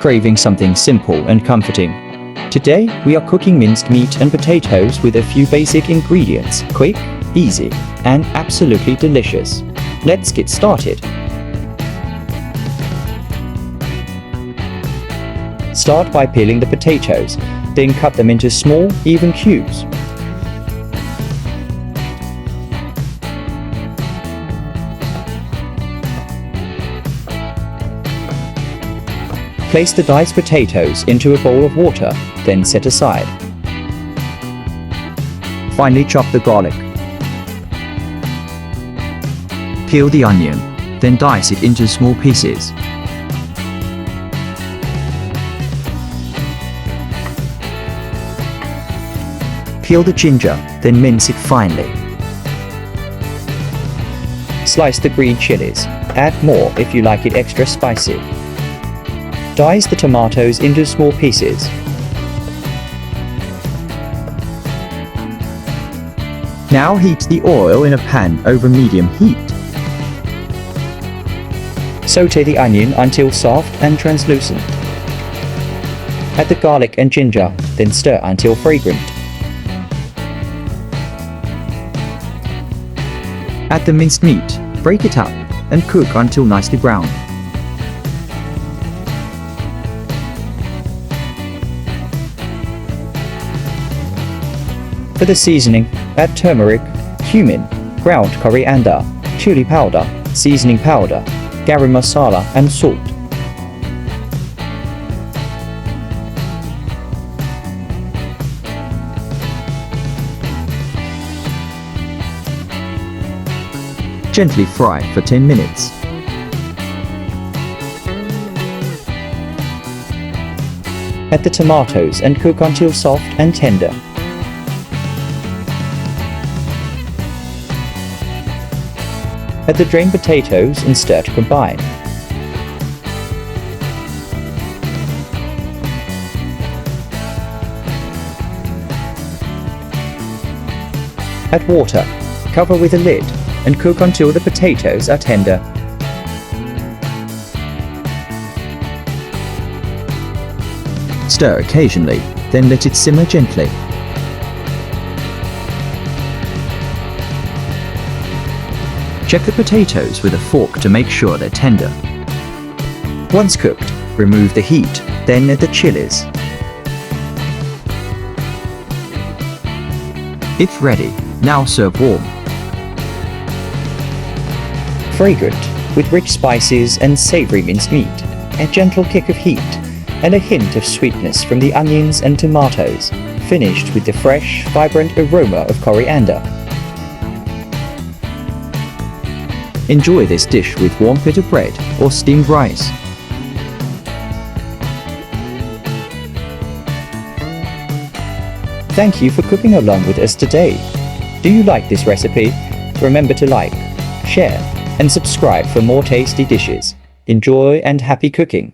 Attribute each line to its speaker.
Speaker 1: Craving something simple and comforting? Today, we are cooking minced meat and potatoes with a few basic ingredients. Quick, easy, and absolutely delicious. Let's get started. Start by peeling the potatoes, then cut them into small, even cubes. Place the diced potatoes into a bowl of water, then set aside. Finely chop the garlic. Peel the onion, then dice it into small pieces. Peel the ginger, then mince it finely. Slice the green chilies. Add more if you like it extra spicy. Dice the tomatoes into small pieces. Now heat the oil in a pan over medium heat. Saute the onion until soft and translucent. Add the garlic and ginger, then stir until fragrant. Add the minced meat, break it up, and cook until nicely browned. For the seasoning, add turmeric, cumin, ground coriander, chili powder, seasoning powder, garam masala, and salt. Gently fry for 10 minutes. Add the tomatoes and cook until soft and tender. Add the drained potatoes and stir to combine. Add water, cover with a lid, and cook until the potatoes are tender. Stir occasionally, then let it simmer gently. Check the potatoes with a fork to make sure they're tender. Once cooked, remove the heat, then add the chilies. It's ready. Now serve warm. Fragrant, with rich spices and savory minced meat, a gentle kick of heat, and a hint of sweetness from the onions and tomatoes, finished with the fresh, vibrant aroma of coriander. Enjoy this dish with warm pita bread or steamed rice. Thank you for cooking along with us today. Do you like this recipe? Remember to like, share, and subscribe for more tasty dishes. Enjoy and happy cooking!